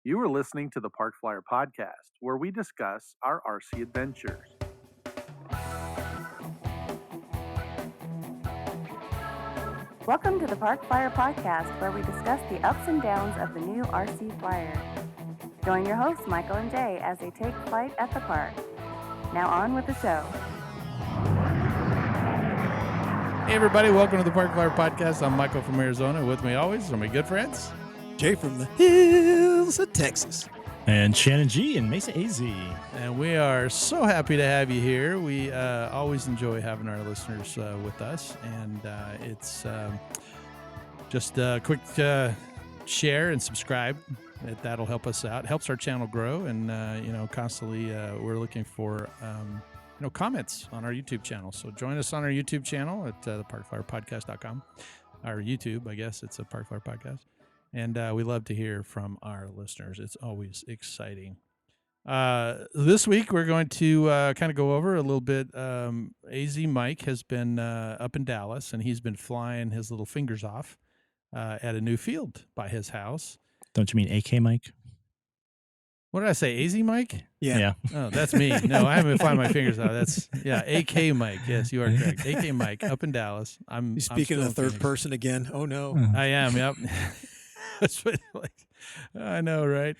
You are listening to the Park Flyer Podcast, where we discuss our RC adventures. Welcome to the Park Flyer Podcast, where we discuss the ups and downs of the new RC Flyer. Join your hosts, Michael and Jay, as they take flight at the park. Now on with the show. Hey everybody, welcome to the Park Flyer Podcast. I'm Michael from Arizona. With me always are my good friends. Jay from the hills of Texas. And Shannon G and Mesa AZ. And we are so happy to have you here. We always enjoy having our listeners with us. And it's just a quick share and subscribe. That'll help us out. Helps our channel grow. And, constantly we're looking for, comments on our YouTube channel. So join us on our YouTube channel at theparkflyerpodcast.com. Our YouTube, I guess it's a Park Flyer Podcast. And we love to hear from our listeners. It's always exciting. This week, we're going to kind of go over a little bit. AZ Mike has been up in Dallas, and he's been flying his little fingers off at a new field by his house. Don't you mean AK Mike? What did I say, AZ Mike? Yeah. Oh, that's me. No, I haven't been flying my fingers out. That's, AK Mike. Yes, you are correct. AK Mike up in Dallas. You're speaking in the third person again. Oh, no. I am, yep. That's what, I know, right?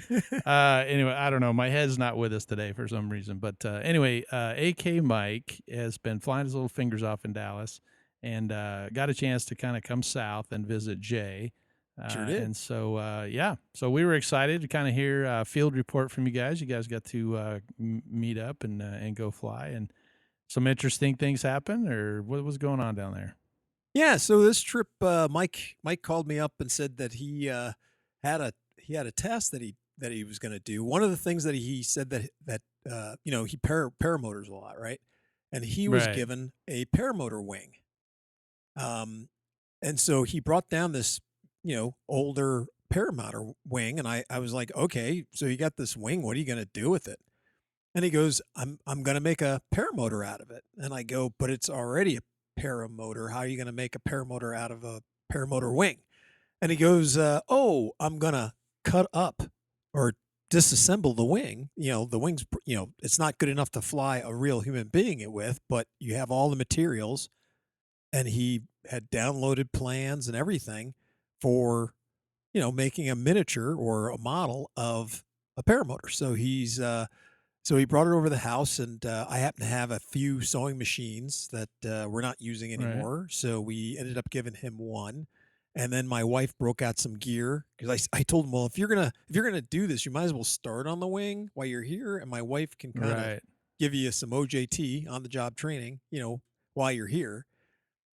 Anyway, I don't know. My head's not with us today for some reason. But anyway, AK Mike has been flying his little fingers off in Dallas and got a chance to kind of come south and visit Jay. Sure did. And so, so we were excited to kind of hear a field report from you guys. You guys got to meet up and go fly. And some interesting things happen, or what was going on down there? Yeah, so this trip, Mike called me up and said that he had a test that he was going to do. One of the things that he said that he paramotors a lot, right? And he was given a paramotor wing. And so he brought down this older paramotor wing, and I was like, okay, so you got this wing. What are you going to do with it? And he goes, I'm going to make a paramotor out of it. And I go, but it's already a paramotor. How are you going to make a paramotor out of a paramotor wing? And he goes, I'm going to cut up or disassemble the wing. The wing's, it's not good enough to fly a real human being with, but you have all the materials. And he had downloaded plans and everything for, making a miniature or a model of a paramotor. So so he brought it over the house, and I happen to have a few sewing machines that we're not using anymore. Right. So we ended up giving him one, and then my wife broke out some gear because I told him, well, if you're gonna do this, you might as well start on the wing while you're here, and my wife can kind of give you some OJT on the job training, while you're here.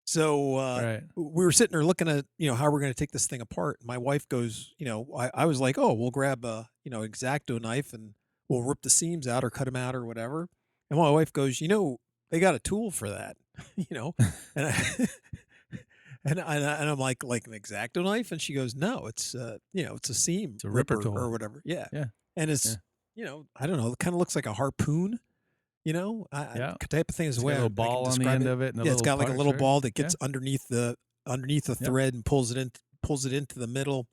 So we were sitting there looking at how we're going to take this thing apart. My wife goes, I was like, oh, we'll grab a X-Acto knife and we'll rip the seams out or cut them out or whatever. And my wife goes, they got a tool for that, and I'm like an X-Acto knife, and she goes, no, it's it's a seam, it's a ripper tool or whatever. Yeah. And it's I don't know, it kind of looks like a harpoon. Type of thing is the way a little ball on the end of it. And it's got like a little ball that gets underneath the thread and pulls it into the middle,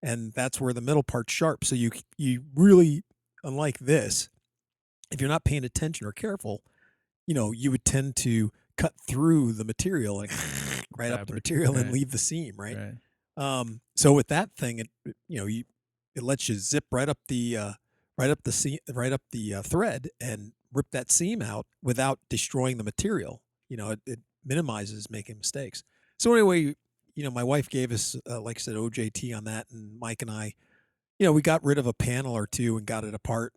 and that's where the middle part's sharp. So you really, unlike this, if you're not paying attention or careful, you would tend to cut through the material, like right up the material and leave the seam, right? So with that thing, it lets you zip right up the thread and rip that seam out without destroying the material. It minimizes making mistakes. So anyway, my wife gave us, like I said, OJT on that, and Mike and I, we got rid of a panel or two and got it apart,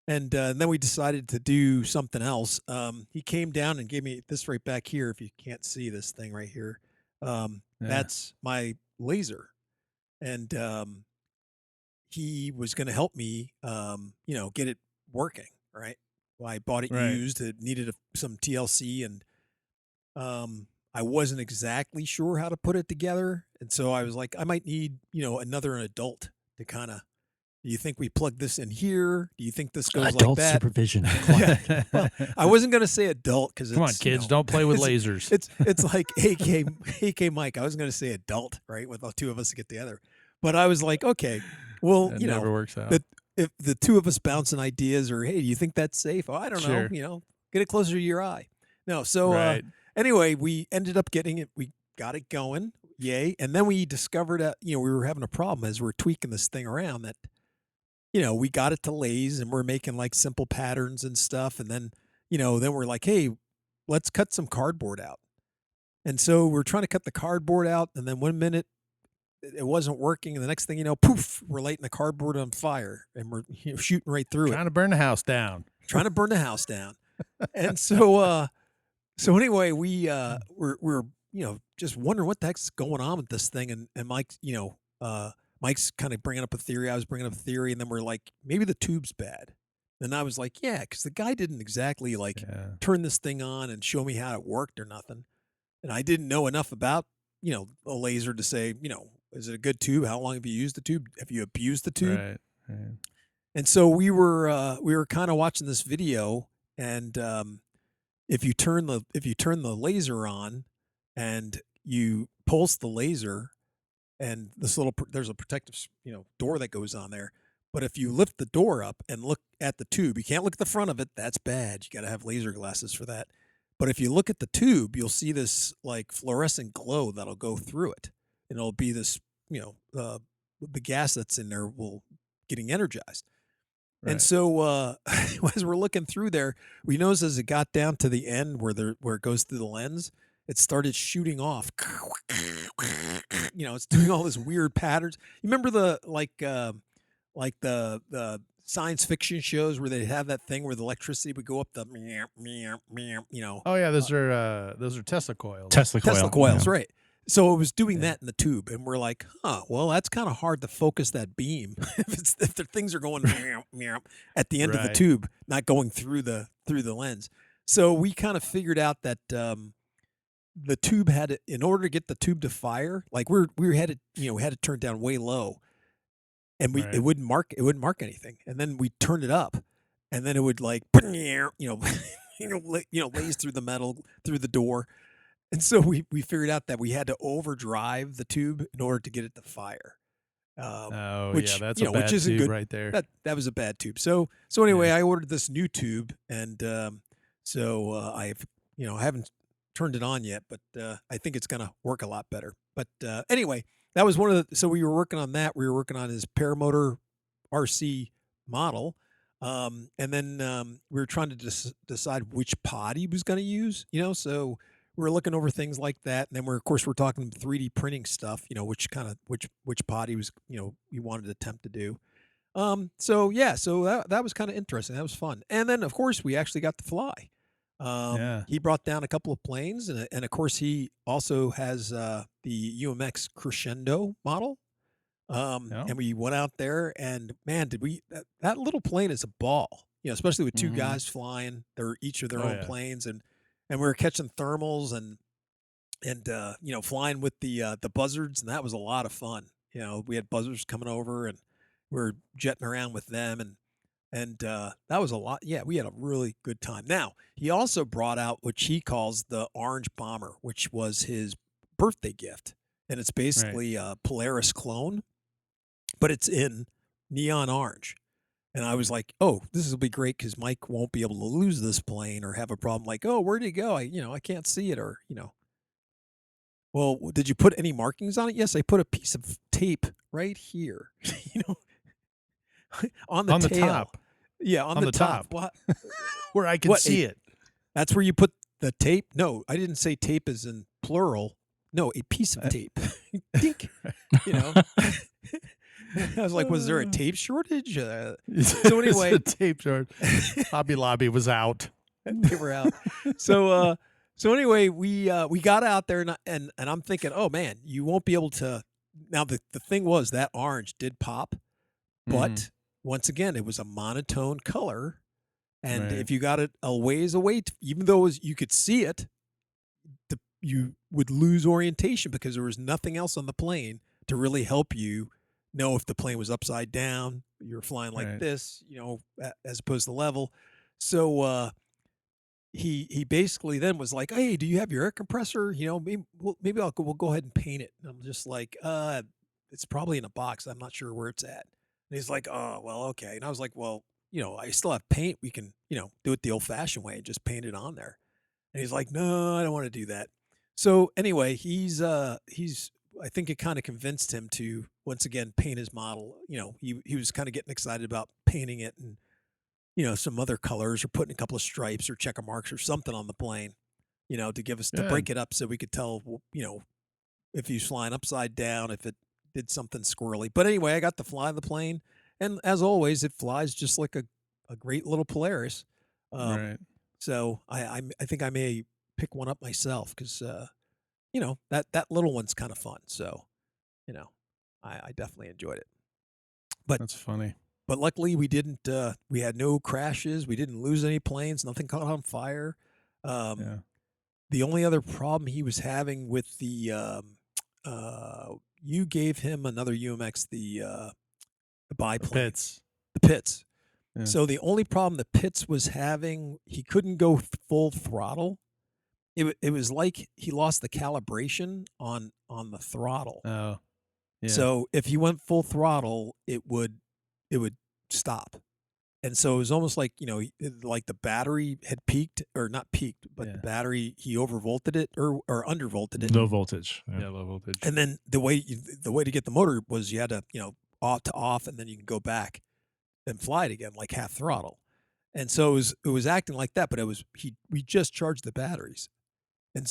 and then we decided to do something else. He came down and gave me this right back here. If you can't see this thing right here, that's my laser, and he was going to help me, get it working. Right. Well, I bought it used. It needed some TLC, and I wasn't exactly sure how to put it together. And so I was like, I might need, another adult to kind of, do you think we plug this in here? Do you think this goes adult like that? Supervision. Yeah. Well, I wasn't going to say adult because come on, kids, don't play with lasers. It's like AK Mike. I was going to say adult, right? With the two of us to get together. But I was like, okay, Well, It never works out. that if the two of us bouncing ideas or, hey, do you think that's safe? Oh, I don't know. Sure. Get it closer to your eye. No. So Right. anyway, we ended up getting it. We got it going. Yay. And then we discovered that, we were having a problem as we're tweaking this thing around that, we got it to laze and we're making like simple patterns and stuff. And then, then we're like, hey, let's cut some cardboard out. And so we're trying to cut the cardboard out. And then 1 minute it wasn't working. And the next thing you know, poof, we're lighting the cardboard on fire and we're shooting right through Trying to burn the house down. trying to burn the house down. And so anyway, we're just wondering what the heck's going on with this thing. And Mike, Mike's kind of bringing up a theory. I was bringing up a theory, and then we're like, maybe the tube's bad. And I was like, yeah, because the guy didn't exactly turn this thing on and show me how it worked or nothing. And I didn't know enough about a laser to say, is it a good tube? How long have you used the tube? Have you abused the tube? Right. And so we were kind of watching this video, and if you turn the laser on, and you pulse the laser, and there's a protective door that goes on there. But if you lift the door up and look at the tube, you can't look at the front of it. That's bad. You got to have laser glasses for that. But if you look at the tube, you'll see this like fluorescent glow that'll go through it, and it'll be this the gas that's in there will getting energized. Right. And so as we're looking through there, we noticed as it got down to the end where it goes through the lens, it started shooting off. It's doing all this weird patterns. You remember the the science fiction shows where they have that thing where the electricity would go up the Oh yeah, those are Tesla coils. Tesla coils, Yeah. right? So it was doing that in the tube, and we're like, well, that's kind of hard to focus that beam if the things are going at the end of the Right. tube, not going through the lens. So we kind of figured out that the tube in order to get the tube to fire, like we had it turned down way low, and Right. it wouldn't mark anything, and then we turned it up, and then it would laze through the metal through the door. And so we figured out that we had to overdrive the tube in order to get it to fire. Which, yeah, that's you a know, bad which isn't tube good. right there. That was a bad tube. So anyway, Yeah. I ordered this new tube, and I haven't turned it on yet, but I think it's gonna work a lot better. But anyway, that was one of the. So we were working on that. We were working on his paramotor RC model. And then we were trying to decide which pod he was going to use, so we're looking over things like that. And then we're talking 3D printing stuff, which pod he was, he wanted to attempt to do. So that was kind of interesting. That was fun. And then of course we actually got to fly. Yeah. He brought down a couple of planes, and of course he also has the UMX Crescendo model. And we went out there, and man, that little plane is a ball, especially with two Mhm. guys flying. They're each of their Oh, own yeah. planes, and we were catching thermals and flying with the buzzards, and that was a lot of fun. We had buzzards coming over, and we were jetting around with them, and that was a lot. Yeah, we had a really good time. Now, he also brought out what he calls the Orange Bomber, which was his birthday gift, and it's basically a Polaris clone, but it's in neon orange. And I was like, oh, this will be great because Mike won't be able to lose this plane or have a problem like, oh, where'd he go? I can't see it, or. Well, did you put any markings on it? Yes, I put a piece of tape right here, on the On the tail. top. Yeah, on On the the top. top. What? Where I can What, see it. That's where you put the tape? No, I didn't say tape as in plural. No, a piece of tape. Dink, I was like, was there a tape shortage? So anyway, It's a tape short. Hobby Lobby was out. they were out. So anyway, we got out there, and I'm thinking, oh man, you won't be able to. Now the thing was that orange did pop, but once again, it was a monotone color, and Right. if you got it a ways away, even though you could see it, you would lose orientation because there was nothing else on the plane to really help you know if the plane was upside down. You're flying like Right. this, as opposed to level. So he basically then was like, hey, do you have your air compressor? Maybe we'll go ahead and paint it. And I'm just like, it's probably in a box. I'm not sure where it's at. And he's like, "Oh, well, okay." And I was like, "Well, I still have paint. We can, do it the old-fashioned way and just paint it on there." And he's like, "No, I don't want to do that." So anyway, he's I think it kind of convinced him to once again paint his model. He was kind of getting excited about painting it and some other colors or putting a couple of stripes or checker marks or something on the plane, to give us to Good. break it up so we could tell, if he was flying upside down, if it did something squirrely. But anyway, I got to fly the plane, and as always, it flies just like a great little Polaris. Um, Right. so I think I may pick one up myself because that little one's kind of fun. So you know, I definitely enjoyed it. But That's funny. but luckily we didn't. We had no crashes. We didn't lose any planes. Nothing caught on fire. Um, Yeah. the only other problem he was having with you gave him another UMX, the The biplane, pits. the pits. Yeah. So the only problem the pits was having, he couldn't go full throttle. It was like he lost the calibration on the throttle. Oh, yeah. So if he went full throttle, it would stop. And so it was almost like, like the battery had peaked or not peaked, but the Yeah. battery, he overvolted it or undervolted it. Low voltage. Yeah. Low voltage. And then the way to get the motor was you had to, off to off, and then you can go back and fly it again, like half throttle. And so it was acting like that, but we just charged the batteries. And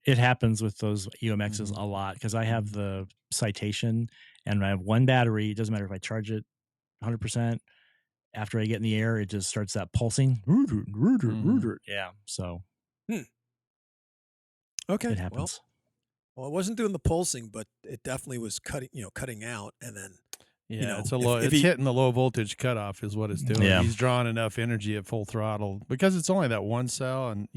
It happens with those UMXs Mhm. a lot because I have the Citation and I have one battery. It doesn't matter if I charge it 100%. After I get in the air, it just starts that pulsing. Mhm. Yeah. So okay, it well, happens. it wasn't doing the pulsing, but it definitely was cutting out. And then, Yeah, it's a if low. if It's he hitting the low voltage cutoff is what it's doing. Yeah. He's drawing enough energy at full throttle because it's only that one cell, and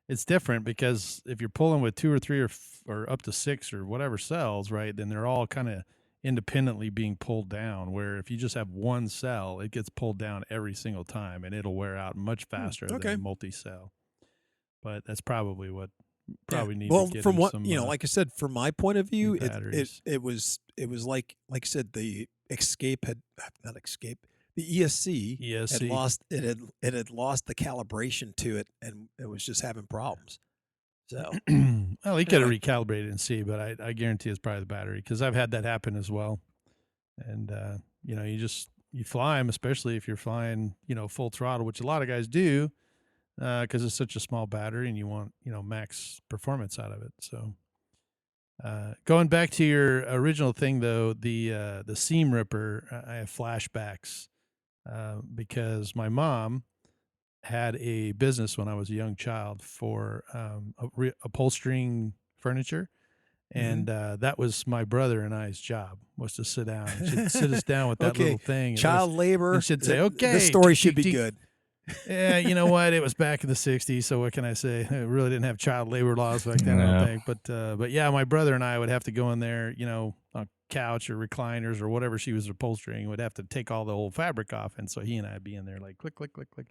it's different because if you're pulling with two or three or up to six or whatever cells, right? Then they're all kind of independently being pulled down. Where if you just have one cell, it gets pulled down every single time, and it'll wear out much faster than okay. a multi-cell. But that's probably what Yeah. probably need to Well, get from him what some like I said, from my point of new view, batteries. it was like I said, the escape had not escape, the ESC had ESC. lost it had lost the calibration to it, and it was just having problems. So Well, he could have anyway, recalibrated and see, but I guarantee it's probably the battery because I've had that happen as well. And you fly them, especially if you're flying full throttle, which a lot of guys do, because it's such a small battery and you want max performance out of it. So going back to your original thing though, the seam ripper, I have flashbacks because my mom had a business when I was a young child for upholstering furniture. mhm. And that was my brother and I's job was to sit down. And she'd sit us down with that Okay, little thing. child And labor. she'd say, This "Okay, story tick, should tick, be tick." good. Yeah, you know what? It was back in the '60s, so what can I say? It really didn't have child labor laws back then, I don't No. think. But yeah, my brother and I would have to go in there, on couch or recliners or whatever she was upholstering. Would have to take all the old fabric off, and so he and I'd be in there like click, click, click, click.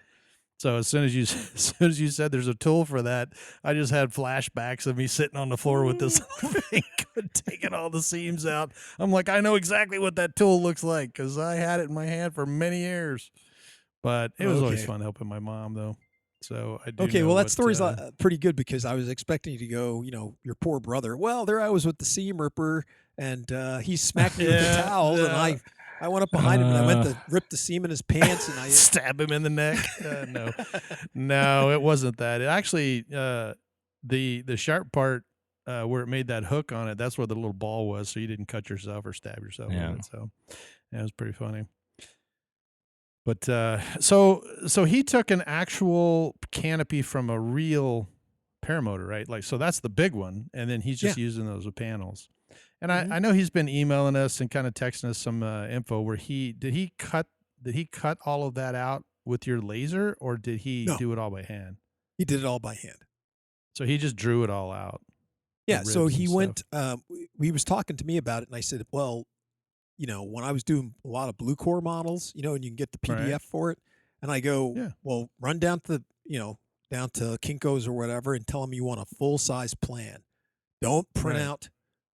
So as soon as you as soon as you said there's a tool for that, I just had flashbacks of me sitting on the floor with this thing, taking all the seams out. I'm like, I know exactly what that tool looks like because I had it in my hand for many years. But it was always Okay. fun helping my mom, though. So I do Okay, know well, that what. story's pretty good because I was expecting you to go, your poor brother. Well, there I was with the seam ripper, and he smacked me with the Yeah, towel, and yeah. I went up behind him and I went Uh, to rip the seam in his pants, and I. Stab him in the neck. No, no, it wasn't that. It actually, the sharp part where it made that hook on it, that's where the little ball was, so you didn't cut yourself or stab yourself with yeah. it. So yeah, it was pretty funny. But so he took an actual canopy from a real paramotor, right? Like so that's the big one, and then he's Yeah. just using those with panels. And I, Mhm. I know he's been emailing us and kind of texting us some info where he cut all of that out with your laser, or did he No, do it all by hand? he did it all by hand. So he just drew it all out, the Yeah, so ribs he and stuff. went. He was talking to me about it, and I said, "Well, when I was doing a lot of Blue Core models, and you can get the Right? PDF for it, and I go, Yeah. well, run down to down to Kinko's or whatever, and tell them you want a full size plan. Don't print Right. out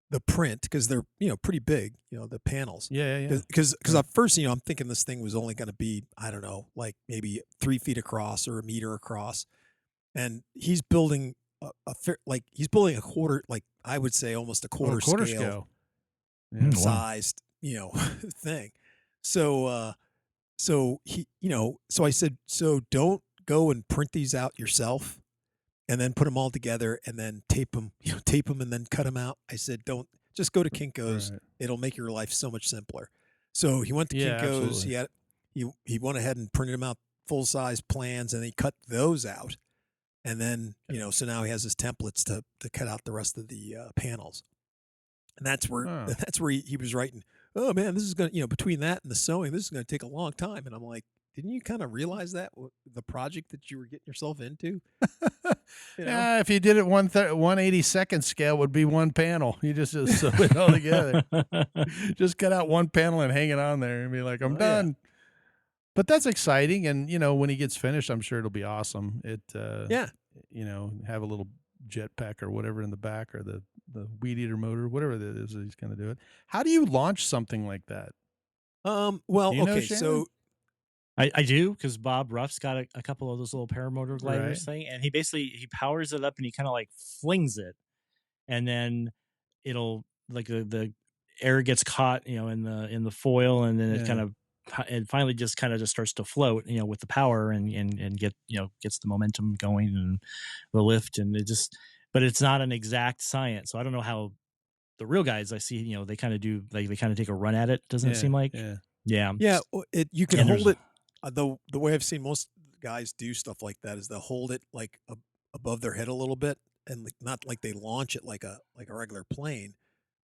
the print, because they're pretty big, the panels. Yeah, yeah, yeah. Because Right. at first, I'm thinking this thing was only going to be, I don't know, like maybe 3 feet across or a meter across, and he's building like he's building a quarter, like I would say almost a Oh, quarter quarter scale scale. Yeah. Wow. sized, thing. So so I said, so don't go and print these out yourself and then put them all together and then tape them, tape them and then cut them out. I said, don't, just go to Kinko's. Right. It'll make your life so much simpler. So he went to Yeah, Kinko's. absolutely. He went ahead and printed them out full size plans, and he cut those out. And then, so now he has his templates to cut out the rest of the panels. And that's where Oh. that's where he was writing, oh man, this is going to, between that and the sewing, this is going to take a long time. And I'm like, didn't you kind of realize that the project that you were getting yourself into? Yeah, if you did it 1/82nd scale, would be one panel. You just sew it all together. Just cut out one panel and hang it on there and be like, I'm Oh, yeah. done. But that's exciting, and when he gets finished, I'm sure it'll be awesome. Yeah. Have a little jetpack or whatever in the back, or the weed eater motor, whatever that is, he's going to do it. How do you launch something like that? Well, Do you know, okay, Shannon? so I do, because Bob Ruff's got a couple of those little paramotor gliders Right. thing, and he powers it up and he kind of like flings it, and then it'll like the air gets caught, in the foil, and then Yeah. it finally just kind of just starts to float, with the power and get gets the momentum going and the lift, and but it's not an exact science, so I don't know how the real guys I see, they kind of do, like they kind of take a run at it, doesn't it Yeah. seem like? Yeah. Yeah. yeah, you can And hold there's it. The way I've seen most guys do stuff like that is they'll hold it like above their head a little bit, and like, not like they launch it like a regular plane,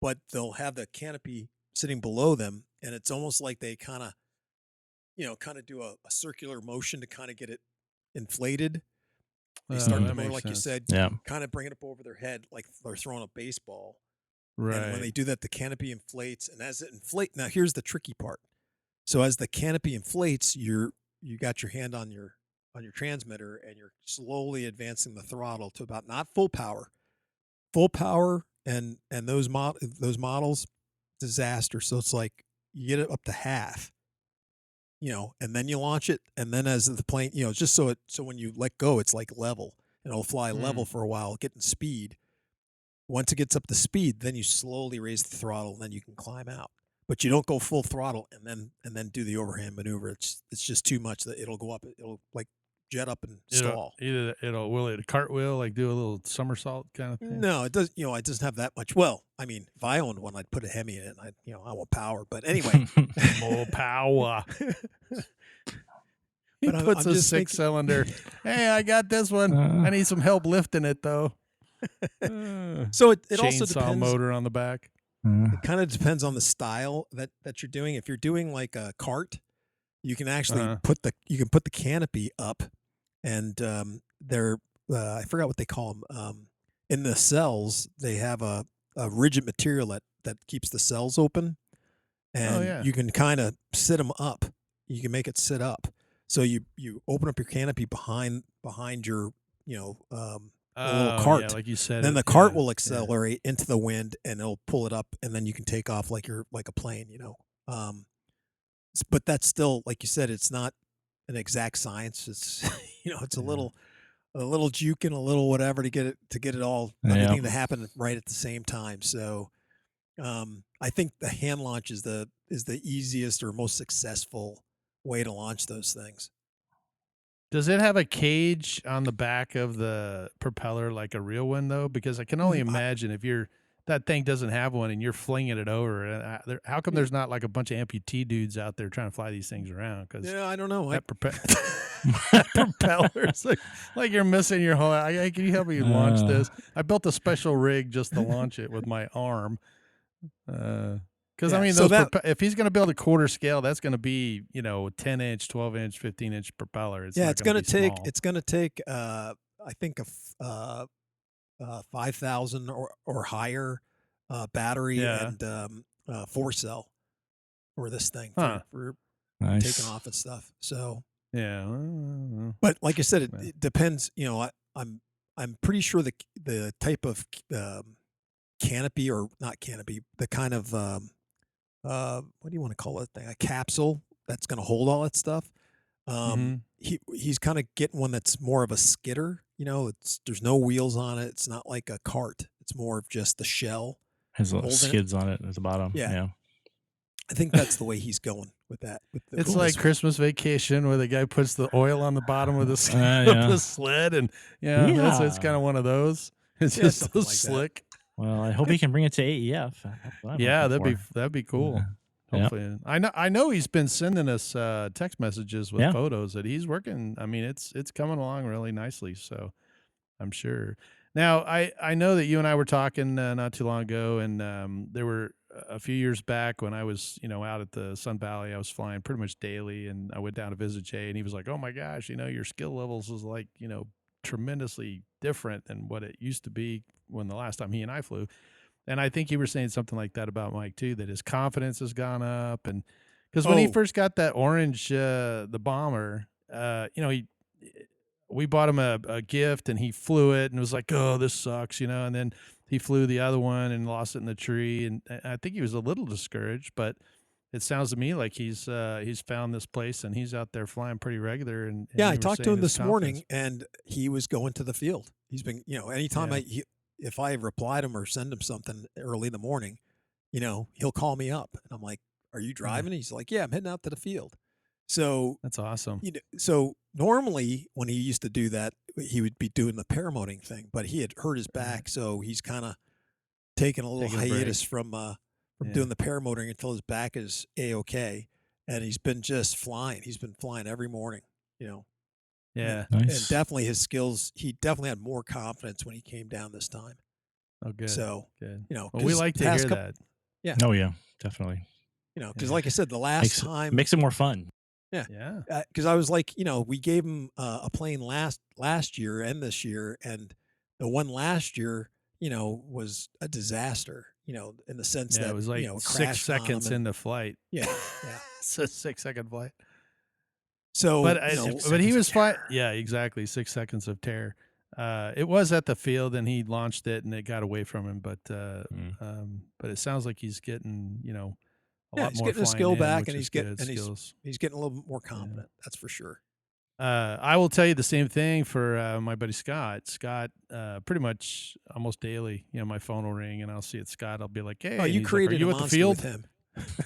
but they'll have the canopy sitting below them, and it's almost like they kind of do a circular motion to kind of get it inflated. They start the That motor, makes like you sense. said, yeah. kind of bring it up over their head like they're throwing a baseball. And when Right. they do that, the canopy inflates, and as it inflates, now here's the tricky part. So as the canopy inflates, you got your hand on your transmitter, and you're slowly advancing the throttle to about, not full power. Full power and those models, disaster. So it's like you get it up to half, and then you launch it, and then as the plane, just so when you let go, it's like level, and it'll fly level for a while, getting speed. Once it gets up to speed, then you slowly raise the throttle, and then you can climb out. But you don't go full throttle and then do the overhand maneuver. It's just too much. That it'll go up. It'll like jet up and stall. Will it cartwheel, like do a little somersault kind of thing? No, it does. It doesn't have that much. Well, I mean, if I owned one, I'd put a Hemi in it. I want power. But anyway, More power. He But I'm puts a just thinking- 6-cylinder. Hey, I got this one. I need some help lifting it though. so it also Chainsaw depends. motor on the back. It kind of depends on the style that you're doing. If you're doing like a cart, you can actually put the canopy up, and they're I forgot what they call them. In the cells, they have a rigid material that keeps the cells open, and yeah. you can kind of sit them up. You can make it sit up. So you open up your canopy behind your a little cart. Yeah, like you said. And then the cart will accelerate into the wind, and it'll pull it up, and then you can take off like you're like a plane, But that's still, like you said, it's not an exact science. It's it's a little juke and a little whatever to get it all, everything to happen right at the same time. So I think the hand launch is the easiest or most successful way to launch those things. Does it have a cage on the back of the propeller like a real one though? Because I can only imagine if that thing doesn't have one and you're flinging it over. And how come there's not like a bunch of amputee dudes out there trying to fly these things around? Because I don't know. That propeller's like you're missing your whole. Can you help me launch this? I built a special rig just to launch it with my arm. Because I mean, if he's going to build a quarter scale, that's going to be 10-inch, 12-inch, 15-inch propeller. It's going to take I think a 5,000 or higher battery and 4-cell for this thing for nice. taking off and stuff. So yeah, but like I said, it depends. I'm pretty sure the type of canopy, or not canopy, the kind of what do you want to call it? A capsule that's going to hold all that stuff. He's kind of getting one that's more of a skidder. There's no wheels on it. It's not like a cart. It's more of just the shell. Has little skids on it at the bottom. Yeah. I think that's the way he's going with that. It's like Christmas Vacation, where the guy puts the oil on the bottom of the sled, and it's kind of one of those. It's just so slick. Well, I hope he can bring it to AEF. Yeah, that'd be cool. Hopefully, I know he's been sending us text messages with photos that he's working. I mean, it's coming along really nicely. So I'm sure. Now, I know that you and I were talking not too long ago, and there were a few years back when I was, out at the Sun Valley. I was flying pretty much daily, and I went down to visit Jay, and he was like, "Oh my gosh, your skill levels is like, tremendously different than what it used to be when the last time he and I flew." And I think you were saying something like that about Mike too, that his confidence has gone up. And because when he first got that orange, the bomber, we bought him a gift, and he flew it and was like, "Oh, this sucks," and then he flew the other one and lost it in the tree. And I think he was a little discouraged, but it sounds to me like he's found this place, and he's out there flying pretty regular. And I talked to him this morning, and he was going to the field. He's been, anytime if I reply to him or send him something early in the morning, he'll call me up, and I'm like, "Are you driving?" He's like, "Yeah, I'm heading out to the field." So that's awesome. So normally when he used to do that, he would be doing the paramoting thing, but he had hurt his back, so he's kind of taking a little hiatus from doing the paramotoring until his back is a-okay, and he's been just flying. He's been flying every morning, Yeah, nice. And definitely his skills. He definitely had more confidence when he came down this time. Oh, good. So good. We like to hear that. Yeah. Oh yeah, definitely. Because like I said, the last time makes it more fun. Yeah. Because I was like, we gave him a plane last year and this year, and the one last year, was a disaster. In the sense that it was like 6 seconds into flight. Yeah. It's a 6-second flight. So, but he was fine. Yeah, exactly. 6 seconds of terror. It was at the field, and he launched it, and it got away from him. But it sounds like he's getting, a lot he's more getting his skill back, and he's getting a little bit more confident. Yeah. That's for sure. I will tell you the same thing for my buddy Scott. Scott, pretty much almost daily, my phone will ring, and I'll see it. Scott, I'll be like, "Hey, you created are you a at the field?" With him.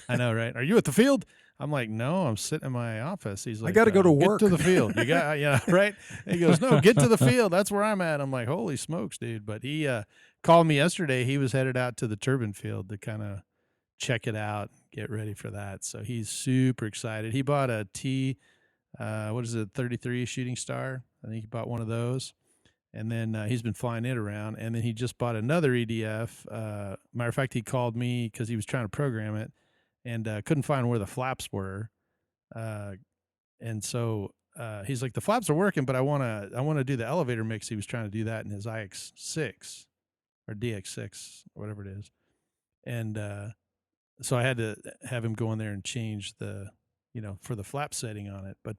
I know, right? "Are you at the field?" I'm like, "No, I'm sitting in my office." He's like, "I got to go to work." "Get to the field." You got, right? He goes, "No, get to the field. That's where I'm at." I'm like, "Holy smokes, dude!" But he called me yesterday. He was headed out to the turbine field to kind of check it out, get ready for that. So he's super excited. He bought a 33 Shooting Star. I think he bought one of those. And then he's been flying it around. And then he just bought another EDF. Matter of fact, he called me because he was trying to program it and couldn't find where the flaps were. And so he's like, "The flaps are working, but I want to do the elevator mix." He was trying to do that in his IX6 or DX6 or whatever it is. And so I had to have him go in there and change the, for the flap setting on it. But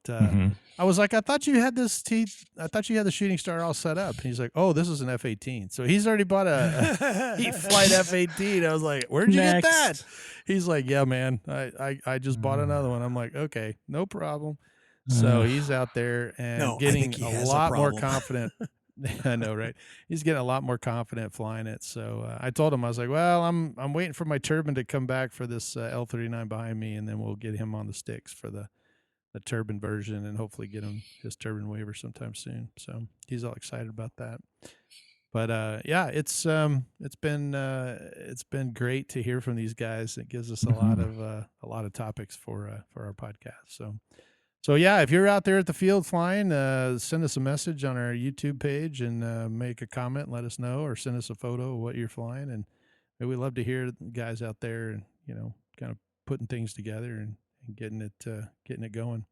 I was like, "I thought you had I thought you had the Shooting Star all set up." And he's like, "Oh, this is an F-18. So he's already bought a Heat Flight F-18. I was like, "Where'd you get that?" He's like, "Yeah, man, I just bought another one." I'm like, "Okay, no problem." So he's out there and getting a lot more confident. I know, right? He's getting a lot more confident flying it. So I told him, I was like, "Well, I'm waiting for my turbine to come back for this L39 behind me, and then we'll get him on the sticks for the turbine version, and hopefully get him his turbine waiver sometime soon." So he's all excited about that. But it's been great to hear from these guys. It gives us a lot of topics for our podcast. So yeah, if you're out there at the field flying, send us a message on our YouTube page and make a comment and let us know, or send us a photo of what you're flying. And we'd love to hear guys out there and, kind of putting things together and getting it going.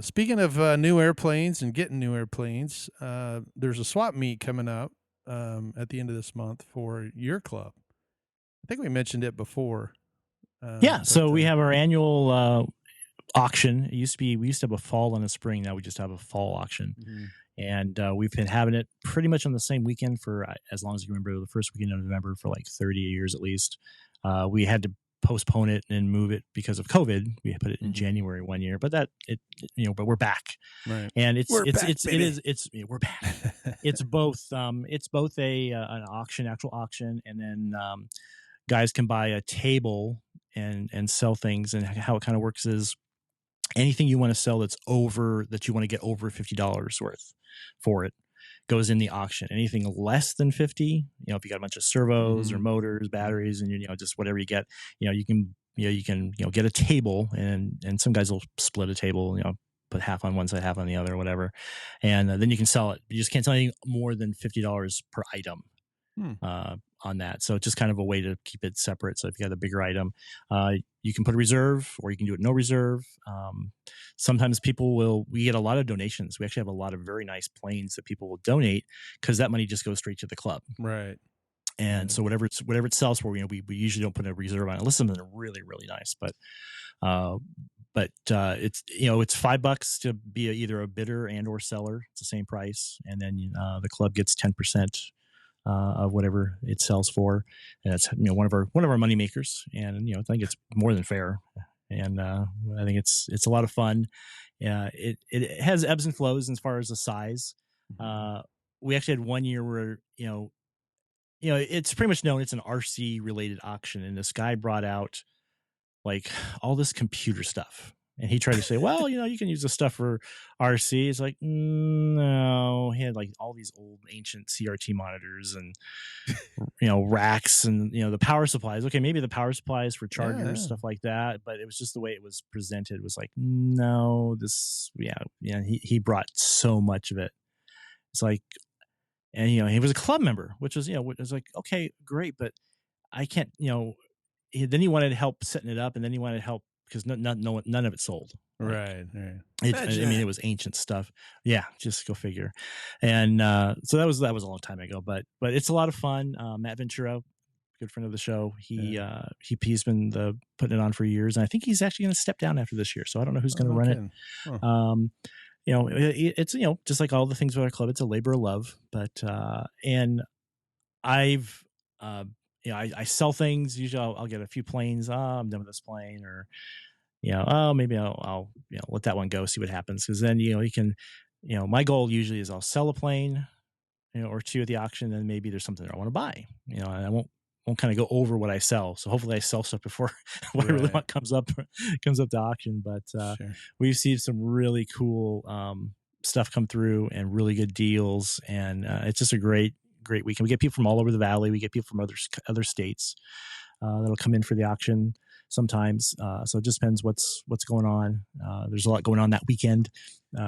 Speaking of new airplanes and getting new airplanes, there's a SwapMeet coming up at the end of this month for your club. I think we mentioned it before. So we have our annual auction. We used to have a fall and a spring. Now we just have a fall auction. And we've been having it pretty much on the same weekend for as long as you remember, the first weekend of November for like 30 years at least. We had to postpone it and move it because of COVID. We put it in January one year, but but we're back, Right. and We're back, baby. we're back. It's both a an auction, actual auction, and then guys can buy a table and sell things. And how it kind of works is anything you want to sell that you want to get over $50 worth for it goes in the auction. Anything less than 50, if you got a bunch of servos or motors, batteries, and just whatever you get, you can get a table, and some guys will split a table, put half on one side, half on the other, or whatever, and then you can sell it. You just can't sell anything more than $50 per item. On that. So it's just kind of a way to keep it separate. So if you got a bigger item, you can put a reserve, or you can do it no reserve. Sometimes we get a lot of donations. We actually have a lot of very nice planes that people will donate, because that money just goes straight to the club. Right. And so whatever it sells for, we usually don't put a reserve on it unless something really, really nice. But it's it's $5 to be either a bidder and or seller. It's the same price, and then the club gets 10% of whatever it sells for, and that's one of our money makers. And I think it's more than fair, and I think it's a lot of fun. It has ebbs and flows as far as the size. We actually had one year where it's pretty much known it's an RC related auction, and this guy brought out like all this computer stuff. And he tried to say, well, you can use this stuff for RC. It's like, no. He had like all these old ancient CRT monitors and, racks and, the power supplies. Okay, maybe the power supplies for chargers, stuff like that. But it was just the way it was presented. It was like, no, he brought so much of it. It's like, and, he was a club member, which was, it was like, okay, great. But I can't, then he wanted help setting it up, and then he wanted help because none of it sold. Right. It was ancient stuff. Yeah, just go figure. And so that was a long time ago, but it's a lot of fun. Matt Ventura, good friend of the show, he's been putting it on for years, and I think he's actually going to step down after this year. So I don't know who's going to run it. It's just like all the things with our club, it's a labor of love. But and I've I sell things. Usually I'll get a few planes. I'm done with this plane, or, maybe I'll let that one go, see what happens. Cause then, you can, my goal usually is I'll sell a plane, or two at the auction, and maybe there's something I want to buy, and I won't kind of go over what I sell. So hopefully I sell stuff before what I really want comes up to auction. But we've seen some really cool stuff come through, and really good deals. And it's just a great weekend. We get people from all over the valley. We get people from other states that'll come in for the auction sometimes. So it just depends what's going on. There's a lot going on that weekend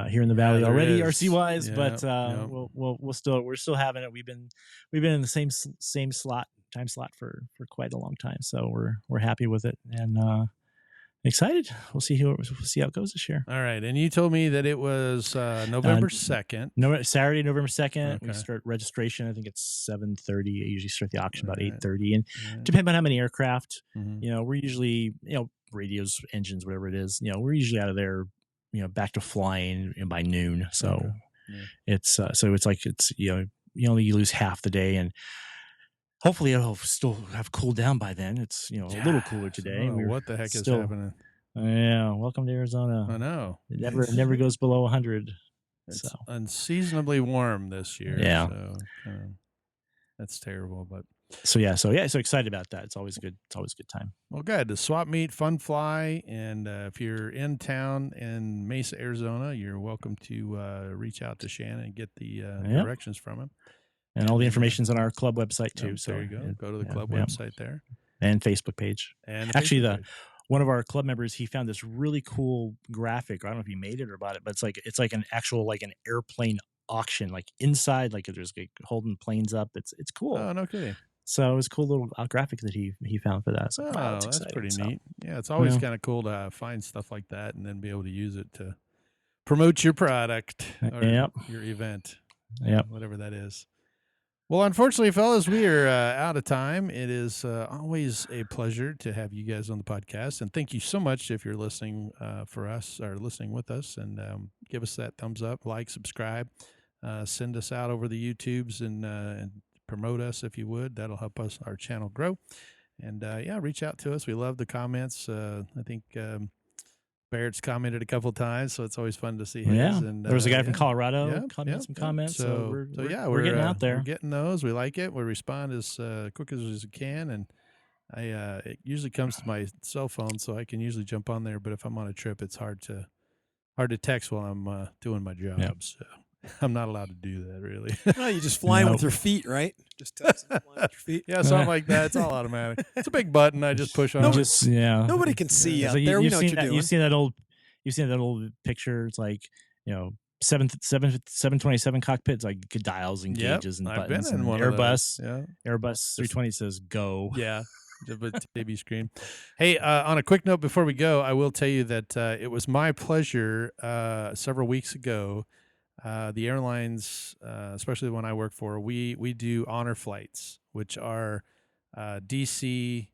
here in the valley already, RC wise. But we're still having it. We've been in the same time slot for quite a long time. So we're happy with it, and excited. We'll see how it goes this year. All right. And you told me that it was November 2nd. Saturday, November 2nd. Okay. We start registration. I think it's 7:30. I usually start the auction about 8:30. And depending on how many aircraft, we're usually, radios, engines, whatever it is, we're usually out of there, back to flying by noon. So it's you only lose half the day, and hopefully it'll still have cooled down by then. It's a little cooler today. What the heck is happening? Yeah, welcome to Arizona. I know. It never goes below 100. It's unseasonably warm this year. Yeah, so that's terrible. But so excited about that. It's always good. It's always a good time. Well, good. The SwapMeet Fun Fly, and if you're in town in Mesa, Arizona, you're welcome to reach out to Shannon and get the directions from him. And all the information's on our club website too. So there you go. Go to the club website there, and Facebook page. And actually, one of our club members, he found this really cool graphic. I don't know if he made it or bought it, but it's like an actual an airplane auction, like inside, like there's holding planes up. It's cool. Oh, no kidding. So it was a cool little graphic that he found for that. So, that's pretty neat. Yeah, it's always kind of cool to find stuff like that and then be able to use it to promote your product or your event. Whatever that is. Well, unfortunately, fellas, we are out of time. It is always a pleasure to have you guys on the podcast. And thank you so much if you're listening for us or listening with us. And give us that thumbs up, like, subscribe. send us out over the YouTubes and promote us if you would. That'll help our channel grow. And yeah, reach out to us. We love the comments. I think Barrett's commented a couple times, so it's always fun to see his. Yeah, And there was a guy yeah, from Colorado yeah, made some comments. So yeah, we're getting out there. We're getting those. We like it. We respond as quick as we can, and it usually comes to my cell phone, so I can usually jump on there. But if I'm on a trip, it's hard to text while I'm doing my job. Yep. So I'm not allowed to do that, really. No, you just flying with your feet, right? Just text flying with your feet. Yeah, something like that. It's all automatic. It's a big button. I just push on. Nobody can see you out there. We know what you're doing. You've seen that old picture. It's like 727 cockpits, like dials and gauges and buttons. I've been in one Airbus. Of those. Yeah. Airbus 320 says go. Yeah. The TV screen. Hey, on a quick note before we go, I will tell you that it was my pleasure several weeks ago. The airlines, especially the one I work for, we do honor flights, which are DC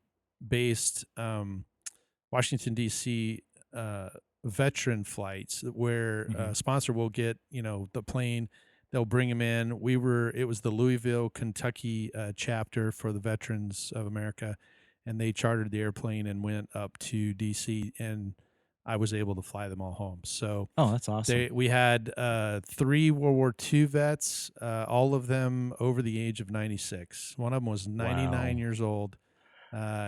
based, Washington DC veteran flights, where a sponsor will get the plane. They'll bring them in. It was the Louisville, Kentucky chapter for the Veterans of America, and they chartered the airplane and went up to DC, and I was able to fly them all home. So, that's awesome. We had 3 World War II vets, all of them over the age of 96. One of them was 99 years old.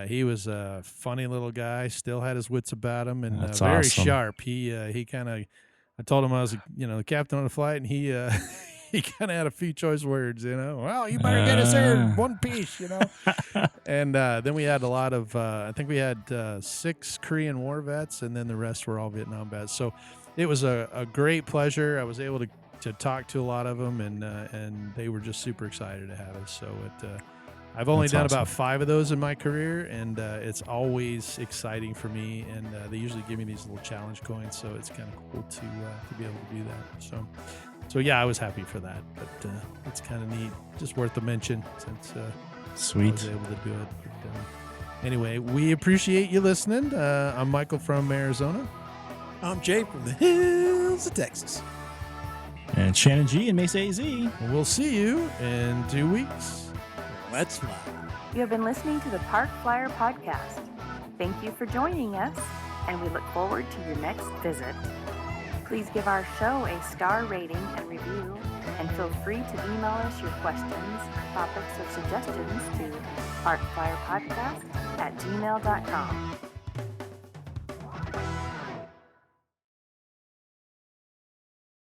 He was a funny little guy, still had his wits about him, and very awesome. Sharp. He kind of, I told him I was, the captain on the flight, and he he kind of had a few choice words, well, you better get us there in one piece, And then we had a lot of, I think we had 6 Korean War vets, and then the rest were all Vietnam vets. So it was a great pleasure. I was able to talk to a lot of them, and they were just super excited to have us. So I've only done about 5 of those in my career, and it's always exciting for me. And they usually give me these little challenge coins, so it's kind of cool to be able to do that. So yeah, I was happy for that. But it's kind of neat, just worth a mention since Sweet. I was able to do it. But, anyway, we appreciate you listening. I'm Michael from Arizona. I'm Jay from the hills of Texas. And Shannon G in Mesa AZ. We'll see you in 2 weeks. Let's fly. You have been listening to the Park Flyer Podcast. Thank you for joining us, and we look forward to your next visit. Please give our show a star rating and review, and feel free to email us your questions, topics, or suggestions to parkflyerpodcast@gmail.com.